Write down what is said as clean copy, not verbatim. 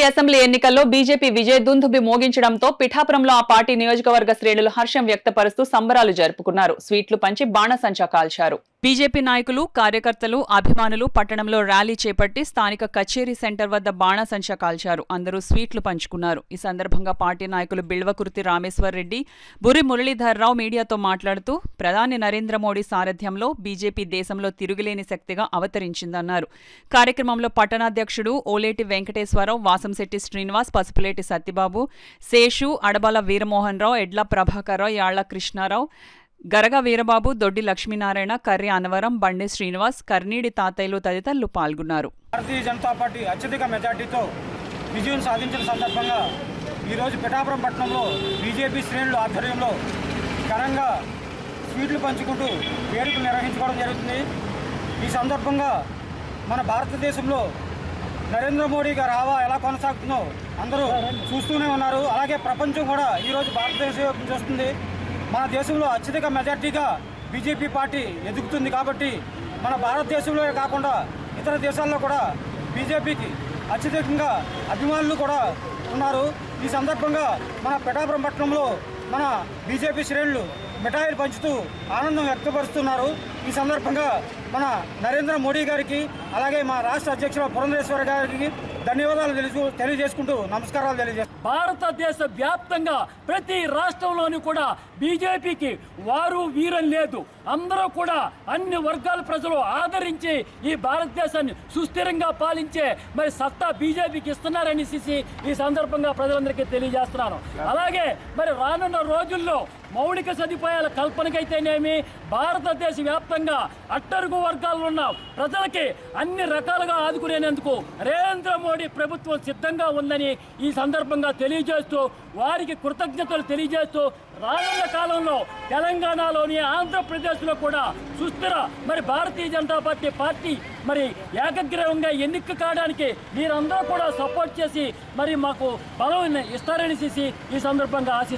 Assembly ఎన్నికల్లో BJP విజయదుందుబి మోగించడంతో పిఠాపురంలో ఆ పార్టీ నియోజకవర్గ శ్రేణులు హర్షం వ్యక్తపరుస్తూ సంబరాలు జరుపుకున్నారు. స్వీట్లు పంచి బాణసంచా కాల్చారు. బీజేపీ నాయకులు, కార్యకర్తలు, అభిమానులు పట్టణంలో ర్యాలీ చేపట్టి స్థానిక కచేరీ సెంటర్ వద్ద బాణసంచా కాల్చారు. అందరూ స్వీట్లు పంచుకున్నారు. ఈ సందర్భంగా పార్టీ నాయకులు బిళ్వకుర్తి రామేశ్వర్ రెడ్డి, బురి మురళీధర్రావు మీడియాతో మాట్లాడుతూ ప్రధాని నరేంద్ర మోడీ సారథ్యంలో బీజేపీ దేశంలో తిరుగులేని శక్తిగా అవతరించిందన్నారు. కార్యక్రమంలో పట్టణాధ్యక్షుడు ఓలేటి వెంకటేశ్వరరావు, వాసంశెట్టి శ్రీనివాస్, పసుపులేటి సత్యబాబు, శేషు, అడబాల వీరమోహన్ రావు, ఎడ్ల ప్రభాకర్రావు, యాళ్ల కృష్ణారావు, గరగ వీరబాబు, దొడ్డి లక్ష్మీనారాయణ, కర్రి అనవరం, బండి శ్రీనివాస్, కర్నీడి తాతయ్యలు తదితరులు పాల్గొన్నారు. భారతీయ జనతా పార్టీ అత్యధిక మెజార్టీతో విజయం సాధించిన సందర్భంగా ఈరోజు పిఠాపురం పట్టణంలో బీజేపీ శ్రేణుల ఆధ్వర్యంలో ఘనంగా స్వీట్లు పంచుకుంటూ వేడుకలు నిర్వహించుకోవడం జరుగుతుంది. ఈ సందర్భంగా మన భారతదేశంలో నరేంద్ర మోడీ గారి హవా ఎలా కొనసాగుతుందో అందరూ చూస్తూనే ఉన్నారు. అలాగే ప్రపంచం కూడా ఈరోజు భారతదేశం చూస్తుంది. మన దేశంలో అత్యధిక మెజార్టీగా బీజేపీ పార్టీ ఎదుగుతుంది. కాబట్టి మన భారతదేశంలో కాకుండా ఇతర దేశాల్లో కూడా బీజేపీకి అత్యధికంగా అభిమానులు కూడా ఉన్నారు. ఈ సందర్భంగా మన పిఠాపురం పట్టణంలో మన బీజేపీ శ్రేణులు మిఠాయిలు పంచుతూ ఆనందం వ్యక్తపరుస్తున్నారు. ఈ సందర్భంగా మన నరేంద్ర మోడీ గారికి అలాగే మా రాష్ట్ర అధ్యక్షుడు పురంధరేశ్వర గారికి ధన్యవాదాలు తెలియజేసుకుంటూ నమస్కారాలు తెలియజేస్తాను. భారతదేశ వ్యాప్తంగా ప్రతి రాష్ట్రంలోనూ కూడా బీజేపీకి వారు వీరం లేదు. అందరూ కూడా అన్ని వర్గాల ప్రజలు ఆదరించి ఈ భారతదేశాన్ని సుస్థిరంగా పాలించే మరి సత్తా బీజేపీకి ఇస్తున్నారని ఈ సందర్భంగా ప్రజలందరికీ తెలియజేస్తున్నాను. అలాగే మరి రానున్న రోజుల్లో మౌలిక సదుపాయాల కల్పనకైతేనేమి, భారతదేశ వ్యాప్తంగా అట్టడుగు వర్గాల్లో ఉన్న ప్రజలకి అన్ని రకాలుగా ఆదుకునేందుకు నరేంద్ర మోడీ ప్రభుత్వం సిద్ధంగా ఉందని ఈ సందర్భంగా తెలియజేస్తూ వారికి కృతజ్ఞతలు తెలియజేస్తూ రానున్న కాలంలో తెలంగాణలోని, ఆంధ్రప్రదేశ్లో కూడా సుస్థిర మరి భారతీయ జనతా పార్టీ మరి ఏకగ్రీవంగా ఎన్నిక కావడానికి మీరందరూ కూడా సపోర్ట్ చేసి మరి మాకు బలం ఇస్తారని ఈ సందర్భంగా ఆశిస్తారు.